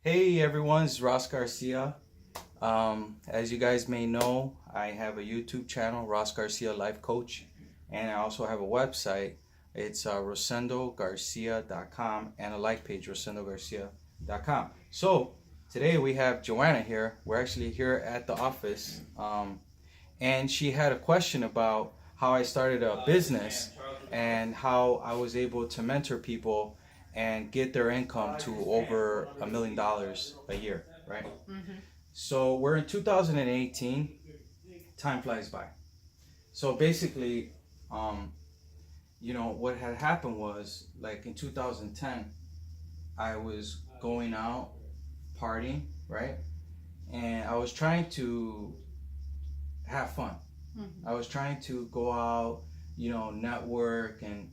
Hey everyone, it's Ross Garcia. As you guys may know, I have a YouTube channel, Ross Garcia Life Coach, and I also have a website. It's rosendogarcia.com and a like page, rosendogarcia.com. So today we have Joanna here. We're actually here at the office, and she had a question about how I started a business and how I was able to mentor people and get their income to over $1 million a year, right? So we're in 2018. Time flies by. So basically, um, what had happened was like in 2010, I was going out partying, right? And I was trying to have fun. I was trying to go out, network, and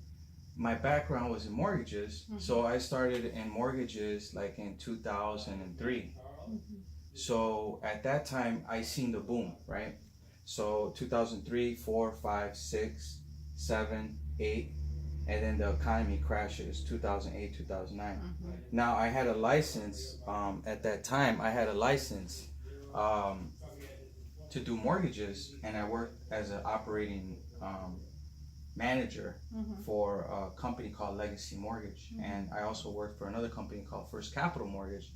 my background was in mortgages. So I started in mortgages like in 2003. So at that time, I seen the boom, right? So 2003, 4, 5, 6, 7, 8, and then the economy crashes 2008, 2009. Now I had a license at that time. I had a license um, to do mortgages, and I worked as an operating manager for a company called Legacy Mortgage, and I also worked for another company called First Capital Mortgage.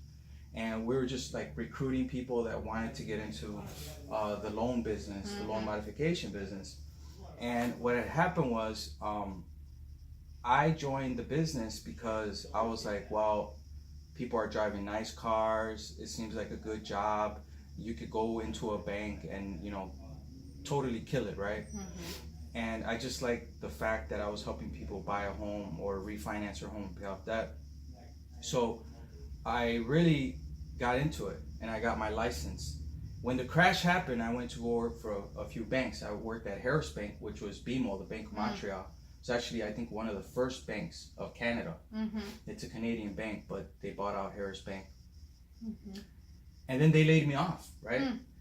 And we were just like recruiting people that wanted to get into the loan business, the loan modification business. And what had happened was I joined the business because I was like, well, people are driving nice cars. It seems like a good job. You could go into a bank and totally kill it, right? And I just like the fact that I was helping people buy a home or refinance their home, pay off debt. So I really got into it and I got my license. When the crash happened, I went to work for a few banks. I worked at Harris Bank, which was BMO, the Bank of Montreal. It's actually, I think, one of the first banks of Canada. It's a Canadian bank, but they bought out Harris Bank. And then they laid me off, right?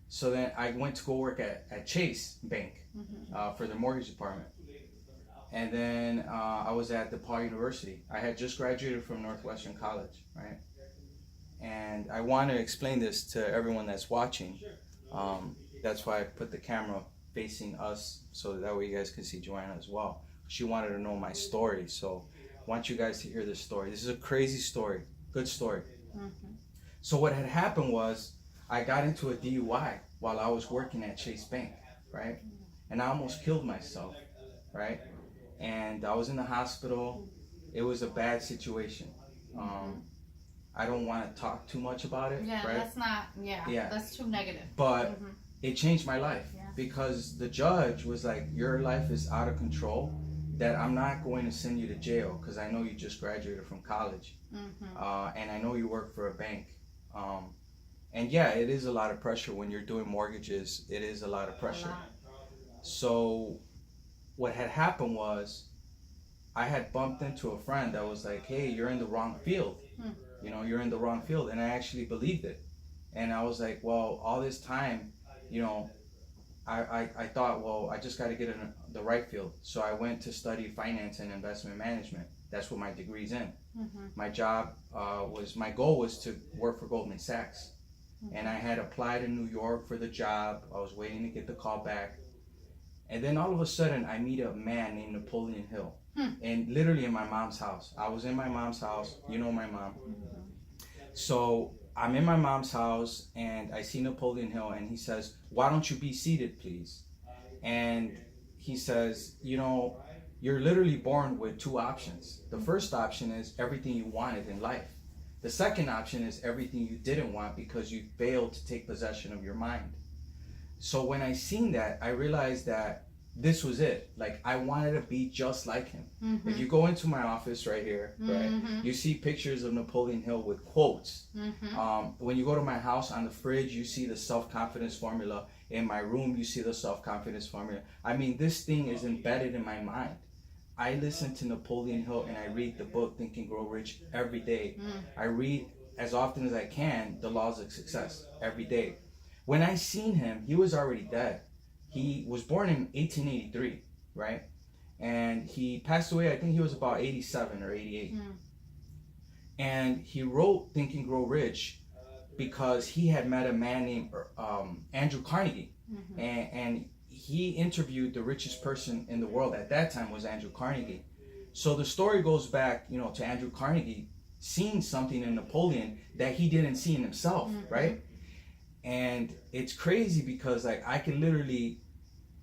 So then I went to go work at Chase Bank for the mortgage department. And then I was at DePaul University. I had just graduated from Northwestern College, right? And I want to explain this to everyone that's watching. That's why I put the camera facing us so that way you guys can see Joanna as well. She wanted to know my story, so I want you guys to hear this story. This is a crazy story, good story. So what had happened was I got into a DUI while I was working at Chase Bank, right? And I almost killed myself, right? And I was in the hospital. It was a bad situation. I don't want to talk too much about it, Yeah, right? that's not, yeah, that's too negative. But it changed my life because the judge was like, your life is out of control, that I'm not going to send you to jail because I know you just graduated from college. And I know you work for a bank. And yeah, it is a lot of pressure when you're doing mortgages. It is a lot of pressure. So what had happened was I had bumped into a friend that was like, hey, you're in the wrong field. You're in the wrong field. And I actually believed it. And I was like, well, all this time, I thought, well, I just got to get in the right field. So I went to study finance and investment management. That's what my degree's in. My goal was to work for Goldman Sachs. And I had applied in New York for the job. I was waiting to get the call back. And then all of a sudden, I meet a man named Napoleon Hill. And literally in my mom's house. I was in my mom's house. You know my mom. So I'm in my mom's house and I see Napoleon Hill and he says, why don't you be seated, please? And he says, you're literally born with two options. The first option is everything you wanted in life. The second option is everything you didn't want because you failed to take possession of your mind. So when I seen that, I realized that this was it. Like, I wanted to be just like him. If you go into my office right here, right, you see pictures of Napoleon Hill with quotes. When you go to my house, on the fridge, you see the self-confidence formula. In my room, you see the self-confidence formula. I mean, this thing is embedded in my mind. I listen to Napoleon Hill and I read the book Think and Grow Rich every day. I read as often as I can The Laws of Success every day. When I seen him, he was already dead. He was born in 1883, right? And he passed away, I think he was about 87 or 88. And he wrote Think and Grow Rich because he had met a man named Andrew Carnegie, and he interviewed the richest person in the world at that time was Andrew Carnegie. So the story goes back, to Andrew Carnegie seeing something in Napoleon that he didn't see in himself, right? And it's crazy because like I can literally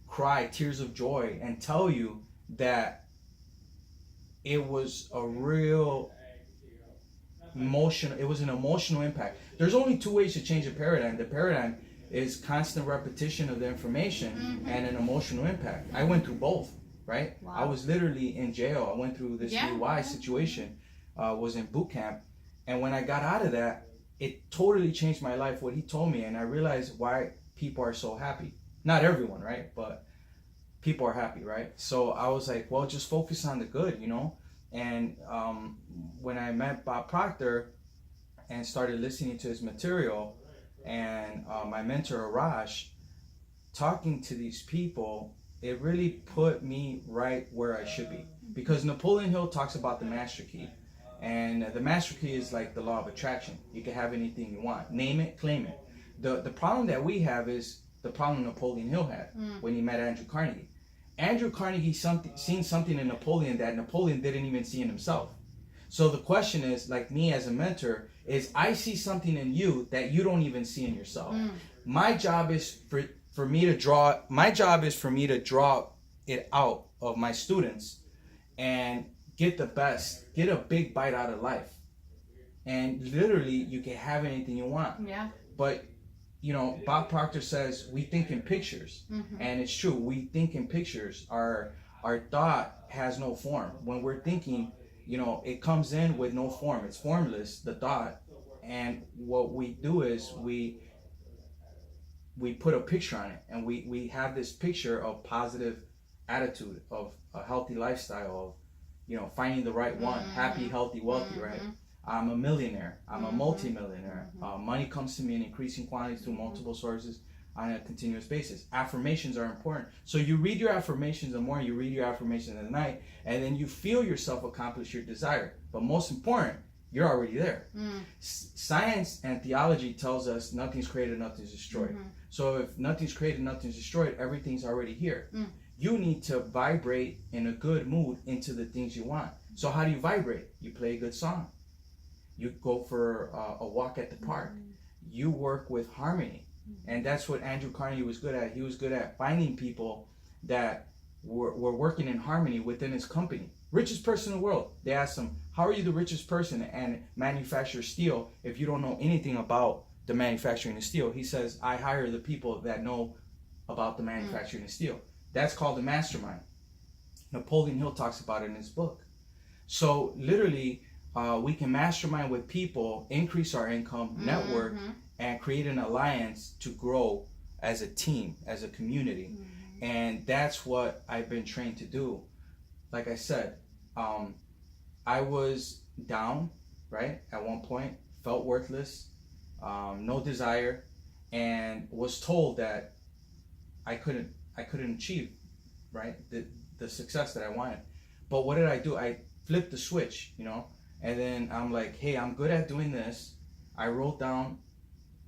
cry tears of joy and tell you that it was a real it was an emotional impact. There's only two ways to change a paradigm. The paradigm is constant repetition of the information and an emotional impact. I went through both, right? Wow. I was literally in jail. I went through this UI situation, was in boot camp. And when I got out of that, it totally changed my life, what he told me. And I realized why people are so happy. Not everyone, right? But people are happy, right? So I was like, well, just focus on the good, And when I met Bob Proctor and started listening to his material, and my mentor Arash, talking to these people, it really put me right where I should be. Because Napoleon Hill talks about the master key. And the master key is like the law of attraction. You can have anything you want. Name it, claim it. The problem that we have is the problem Napoleon Hill had when he met Andrew Carnegie. Andrew Carnegie seen something in Napoleon that Napoleon didn't even see in himself. So the question is, like me as a mentor, is I see something in you that you don't even see in yourself. My job is for me to draw it out of my students and get a big bite out of life. And literally you can have anything you want. Yeah. But Bob Proctor says we think in pictures, and it's true. We think in pictures. Our thought has no form. When we're thinking, it comes in with no form. It's formless, the thought. And what we do is we put a picture on it, and we have this picture of positive attitude, of a healthy lifestyle, of finding the right one, happy, healthy, wealthy, right? I'm a millionaire. I'm a multimillionaire. Money comes to me in increasing quantities through multiple sources on a continuous basis. Affirmations are important. So you read your affirmations in the morning, you read your affirmations at night, and then you feel yourself accomplish your desire. But most important, you're already there. Science and theology tells us nothing's created, nothing's destroyed. So if nothing's created, nothing's destroyed, everything's already here. You need to vibrate in a good mood into the things you want. So how do you vibrate? You play a good song. You go for a walk at the park. You work with harmony. And that's what Andrew Carnegie was good at. He was good at finding people that were working in harmony within his company. Richest person in the world. They asked him, how are you the richest person and manufacture steel if you don't know anything about the manufacturing of steel? He says, I hire the people that know about the manufacturing of steel. That's called a mastermind. Napoleon Hill talks about it in his book. So literally, we can mastermind with people, increase our income, network, and create an alliance to grow as a team, as a community. And that's what I've been trained to do. Like I said, I was down, right? At one point, felt worthless, no desire, and was told that I couldn't achieve, right? The success that I wanted. But what did I do? I flipped the switch, And then I'm like, hey, I'm good at doing this. I wrote down,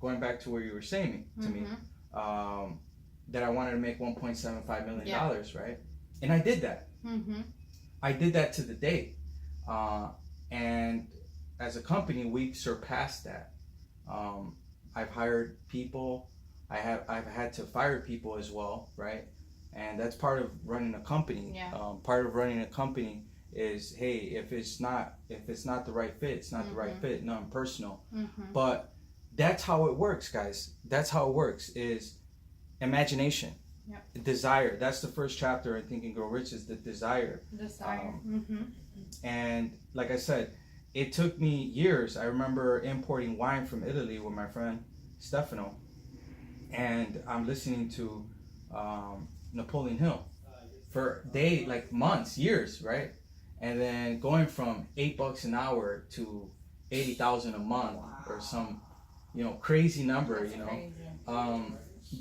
going back to where you were saying to me, that I wanted to make $1.75 million, right? And I did that. I did that to the date. And as a company, we've surpassed that. I've hired people. I've had to fire people as well, right? And that's part of running a company. Part of running a company is, hey, if it's not the right fit, it's not the right fit, non-personal. But that's how it works, guys. That's how it works, is imagination, desire. That's the first chapter in Think and Grow Rich, is the desire. And like I said, it took me years. I remember importing wine from Italy with my friend Stefano, and I'm listening to Napoleon Hill for months, years, right? And then going from $8 an hour to 80,000 a month, or some, crazy number, Crazy.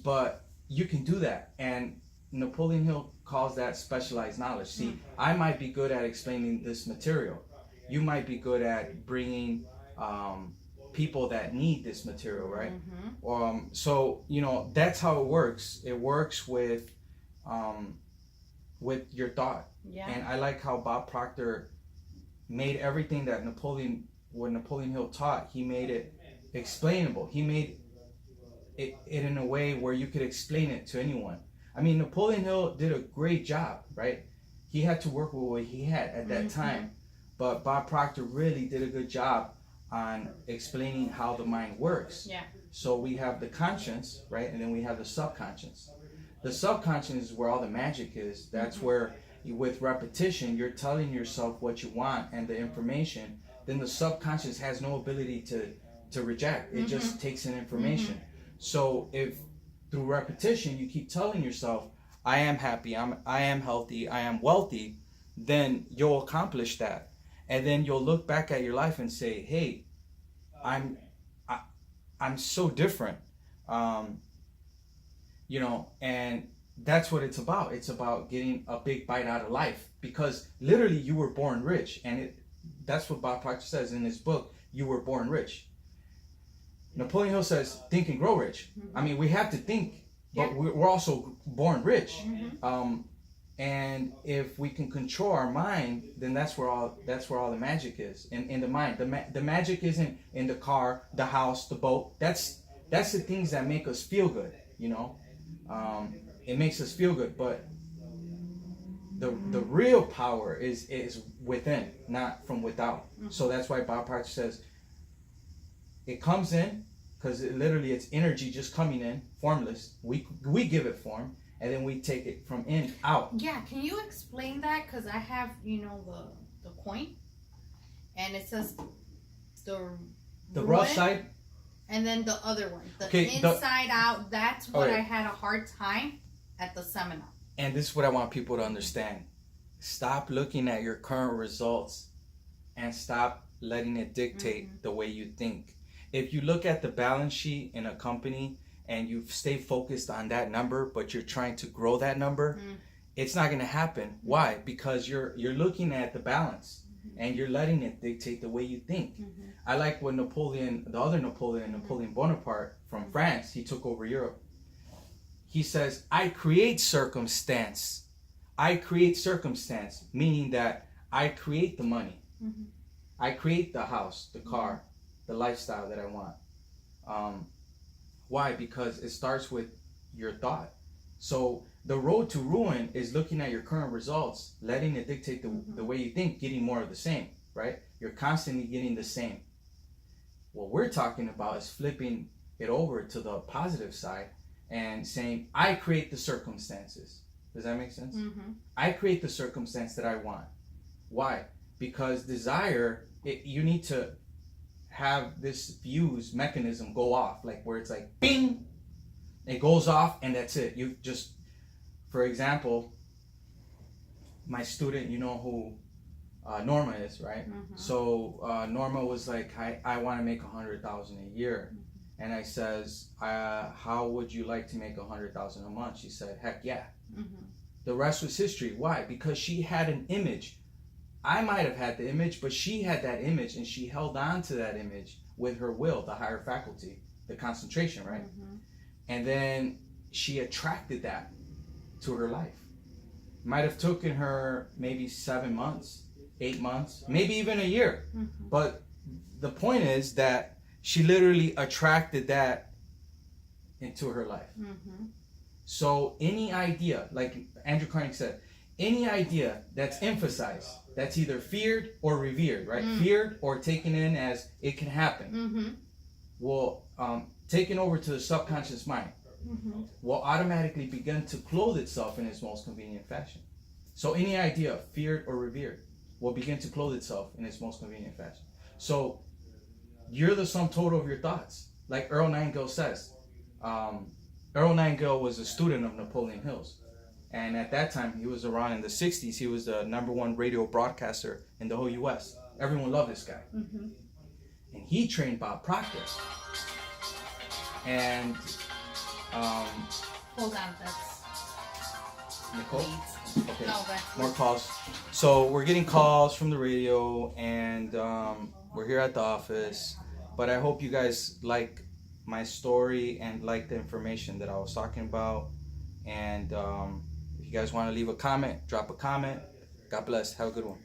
But you can do that. And Napoleon Hill calls that specialized knowledge. See, I might be good at explaining this material. You might be good at bringing people that need this material, right? So that's how it works. It works with your thought. Yeah. And I like how Bob Proctor made everything that Napoleon Hill taught. He made it explainable. He made it in a way where you could explain it to anyone. I mean, Napoleon Hill did a great job, right? He had to work with what he had at that time, but Bob Proctor really did a good job on explaining how the mind works. Yeah. So we have the conscience, right? And then we have the subconscious. The subconscious is where all the magic is. That's where, with repetition, you're telling yourself what you want and the information. Then the subconscious has no ability to reject. It just takes in information. So if through repetition you keep telling yourself, I am happy, I am healthy, I am wealthy, then you'll accomplish that. And then you'll look back at your life and say, hey, I'm so different. And that's what it's about. It's about getting a big bite out of life, because literally you were born rich. And that's what Bob Proctor says in his book, You Were Born Rich. Napoleon Hill says, think and grow rich. I mean, we have to think, but we're also born rich. And if we can control our mind, then that's where all the magic is, in the mind. The magic isn't in the car, the house, the boat. That's the things that make us feel good, it makes us feel good, but the real power is within, not from without. So that's why Bob Proctor says it comes in, because it's energy just coming in, formless. We give it form, and then we take it from in out. Yeah, can you explain that? Because I have, the coin, and it says the rough side, and then the other one, inside out. That's what I had a hard time at the seminar. And this is what I want people to understand. Stop looking at your current results and stop letting it dictate the way you think. If you look at the balance sheet in a company and you stay focused on that number, but you're trying to grow that number, it's not going to happen. Why? Because you're looking at the balance and you're letting it dictate the way you think. I like when Napoleon Bonaparte from France, he took over Europe. He says, I create circumstance. I create circumstance, meaning that I create the money. I create the house, the car, the lifestyle that I want. Why? Because it starts with your thought. So the road to ruin is looking at your current results, letting it dictate the way you think, getting more of the same, right? You're constantly getting the same. What we're talking about is flipping it over to the positive side and saying, I create the circumstances. Does that make sense? I create the circumstance that I want. Why? Because desire, you need to have this fuse mechanism go off, like where it's like bing, it goes off and that's it. You just, for example, my student, who Norma is, right? So Norma was like, I want to make $100,000 a year. And I says, how would you like to make $100,000 a month? She said, heck yeah. The rest was history. Why? Because she had an image. I might have had the image, but she had that image and she held on to that image with her will, the higher faculty, the concentration, right? And then she attracted that to her life. Might have taken her maybe 7 months, 8 months, maybe even a year. But the point is that she literally attracted that into her life. So any idea, like Andrew Carnegie said, any idea that's emphasized, that's either feared or revered, right? Feared or taken in as it can happen, will taken over to the subconscious mind, will automatically begin to clothe itself in its most convenient fashion. So any idea, feared or revered, will begin to clothe itself in its most convenient fashion. So you're the sum total of your thoughts. Like Earl Nightingale says, Earl Nightingale was a student of Napoleon Hill's. And at that time, he was around in the 60s. He was the #1 radio broadcaster in the whole U.S. Everyone loved this guy. And he trained Bob Proctor. And hold on, that's Nicole? Okay. No, that's More calls. So we're getting calls from the radio, and we're here at the office. But I hope you guys like my story and like the information that I was talking about. And if you guys want to leave a comment, drop a comment. God bless. Have a good one.